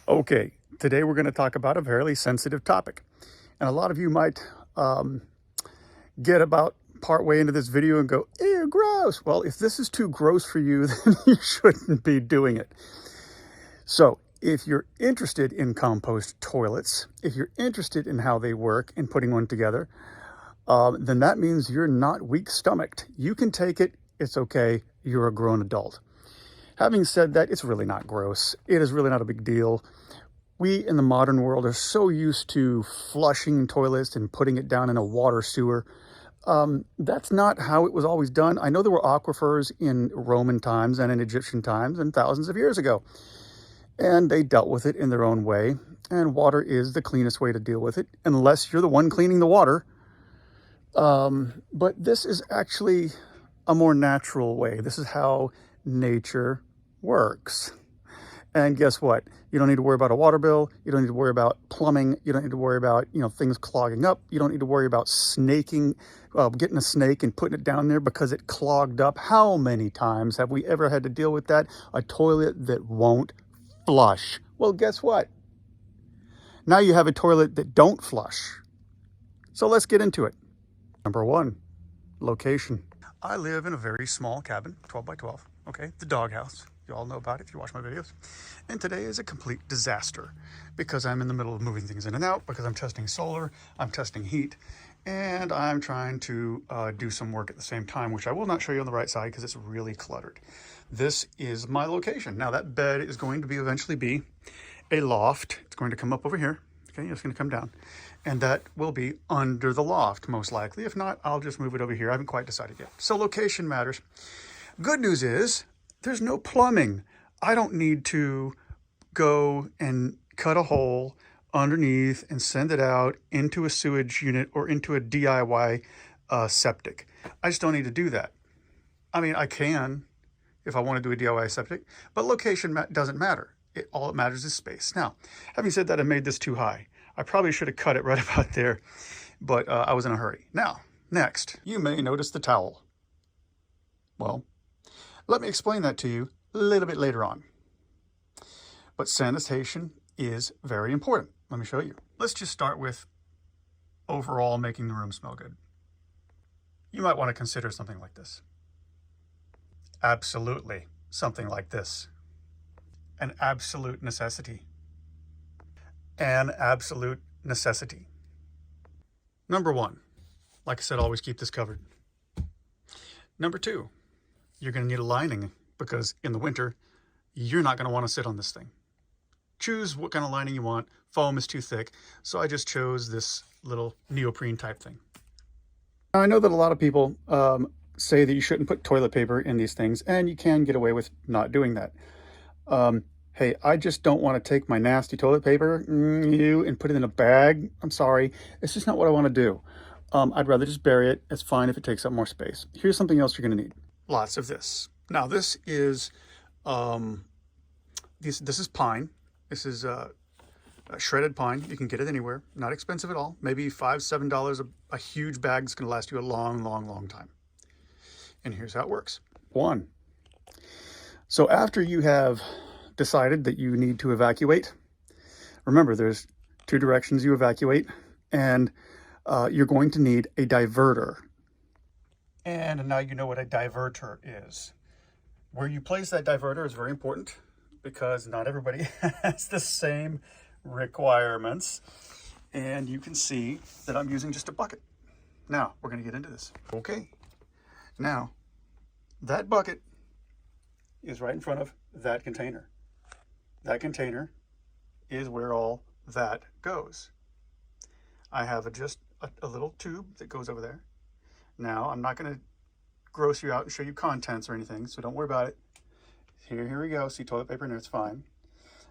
Okay, today we're going to talk about a fairly sensitive topic. And a lot of you might get about partway into this video and go, ew, gross. Well, if this is too gross for you, then you shouldn't be doing it. So if you're interested in compost toilets, if you're interested in how they work and putting one together, then that means you're not weak-stomached. You can take it. It's okay. You're a grown adult. Having said that, it's really not gross. It is really not a big deal. We in the modern world are so used to flushing toilets and putting it down in a water sewer. That's not how it was always done. I know there were aquifers in Roman times and in Egyptian times and thousands of years ago, and they dealt with it in their own way. And water is the cleanest way to deal with it, unless you're the one cleaning the water. But this is actually a more natural way. This is how nature works. And guess what? You don't need to worry about a water bill. You don't need to worry about plumbing. You don't need to worry about, things clogging up. You don't need to worry about getting a snake and putting it down there because it clogged up. How many times have we ever had to deal with that? A toilet that won't flush. Well, guess what? Now you have a toilet that don't flush. So let's get into it. Number one, location. I live in a very small cabin, 12 by 12. Okay, the doghouse. You all know about it if you watch my videos. And today is a complete disaster because I'm in the middle of moving things in and out, because I'm testing solar, I'm testing heat, and I'm trying to do some work at the same time, which I will not show you on the right side because it's really cluttered. This is my location. Now that bed is going to eventually be a loft. It's going to come up over here. Okay, it's going to come down. And that will be under the loft, most likely. If not, I'll just move it over here. I haven't quite decided yet. So location matters. Good news is there's no plumbing. I don't need to go and cut a hole underneath and send it out into a sewage unit or into a DIY septic. I just don't need to do that. I mean, I can if I want to do a DIY septic, but location doesn't matter. All it matters is space. Now, having said that, I made this too high. I probably should have cut it right about there, but I was in a hurry. Now, next, you may notice the towel. Well, let me explain that to you a little bit later on. But sanitation is very important. Let me show you. Let's just start with overall making the room smell good. You might want to consider something like this. Absolutely, something like this. An absolute necessity. An absolute necessity. Number one, like I said, always keep this covered. Number two, you're going to need a lining because in the winter, you're not going to want to sit on this thing. Choose what kind of lining you want. Foam is too thick, so I just chose this little neoprene type thing. Now, I know that a lot of people say that you shouldn't put toilet paper in these things, and you can get away with not doing that. Hey, I just don't want to take my nasty toilet paper and put it in a bag. I'm sorry. It's just not what I want to do. I'd rather just bury it. It's fine if it takes up more space. Here's something else you're going to need. Lots of this. Now, this is this is pine. This is shredded pine. You can get it anywhere. Not expensive at all. Maybe $5, $7 a huge bag. It's going to last you a long, long, long time. And here's how it works. One. So after you have decided that you need to evacuate, remember there's two directions you evacuate, and you're going to need a diverter. And now you know what a diverter is. Where you place that diverter is very important because not everybody has the same requirements. And you can see that I'm using just a bucket. Now we're going to get into this. Okay. Now that bucket is right in front of that container. That container is where all that goes. I have just a little tube that goes over there. Now, I'm not going to gross you out and show you contents or anything, so don't worry about it. Here we go. See toilet paper in there, it's fine.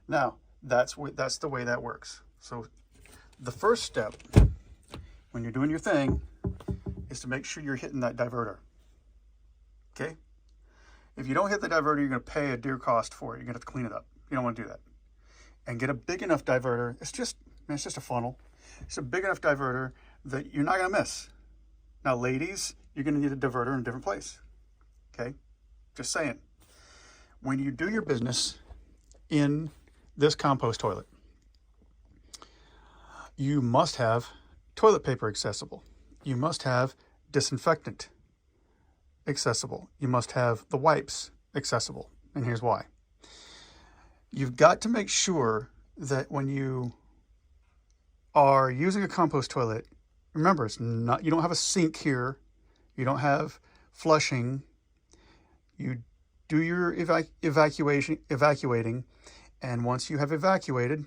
Now, that's the way that works. So the first step when you're doing your thing is to make sure you're hitting that diverter. Okay? If you don't hit the diverter, you're going to pay a dear cost for it. You're going to have to clean it up. You don't want to do that. And get a big enough diverter. It's just a funnel. It's a big enough diverter that you're not going to miss. Now, ladies, you're going to need a diverter in a different place. Okay? Just saying. When you do your business in this compost toilet. You must have toilet paper accessible. You must have disinfectant accessible. You must have the wipes accessible. And here's why. You've got to make sure that when you are using a compost toilet, remember, it's not, you don't have a sink here. You don't have flushing. You do your evacuating. And once you have evacuated,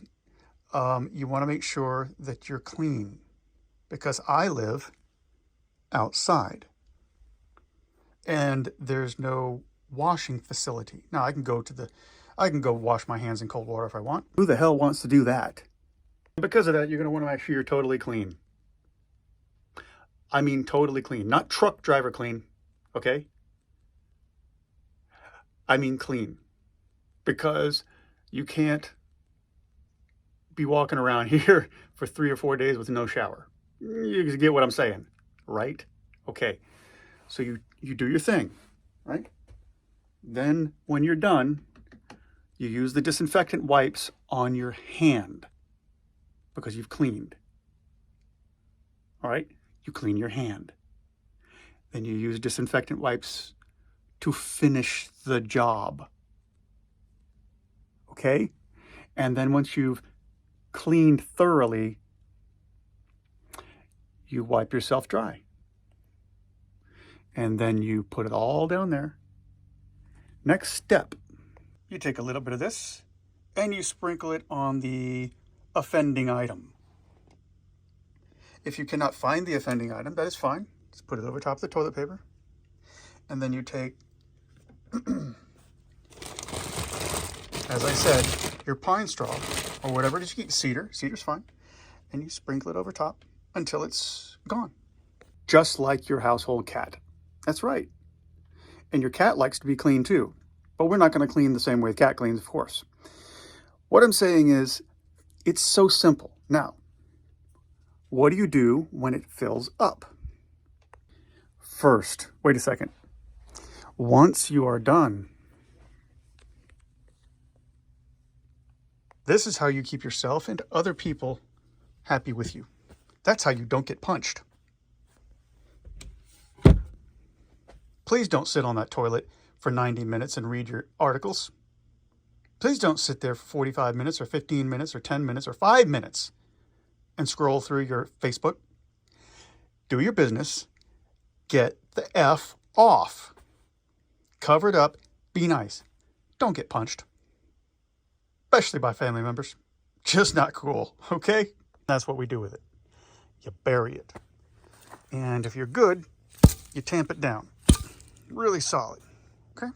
you want to make sure that you're clean, because I live outside and there's no washing facility. Now I can go wash my hands in cold water if I want. Who the hell wants to do that? Because of that, you're going to want to make sure you're totally clean. I mean totally clean, not truck driver clean, okay? I mean clean, because you can't be walking around here for 3 or 4 days with no shower. You get what I'm saying, right? Okay, so you do your thing, right? Then when you're done, you use the disinfectant wipes on your hand because you've cleaned. All right, you clean your hand. Then you use disinfectant wipes to finish the job. Okay? And then once you've cleaned thoroughly, you wipe yourself dry. And then you put it all down there. Next step, you take a little bit of this and you sprinkle it on the offending item. If you cannot find the offending item, that is fine. Just put it over top of the toilet paper. And then you take, as I said, your pine straw or whatever it is you get, cedar's fine, and you sprinkle it over top until it's gone. Just like your household cat. That's right. And your cat likes to be clean too, but we're not going to clean the same way the cat cleans, of course. What I'm saying is, it's so simple. Now, what do you do when it fills up? First, wait a second. Once you are done, this is how you keep yourself and other people happy with you. That's how you don't get punched. Please don't sit on that toilet for 90 minutes and read your articles. Please don't sit there for 45 minutes or 15 minutes or 10 minutes or 5 minutes and scroll through your Facebook. Do your business. Get the F off. Cover it up. Be nice. Don't get punched. Especially by family members. Just not cool, okay? That's what we do with it. You bury it. And if you're good, you tamp it down. Really solid. Okay?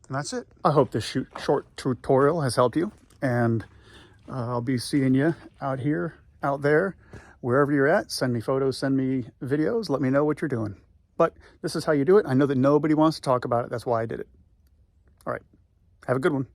And that's it. I hope this short tutorial has helped you. And I'll be seeing you out here, out there, wherever you're at. Send me photos, send me videos. Let me know what you're doing. But this is how you do it. I know that nobody wants to talk about it. That's why I did it. All right. Have a good one.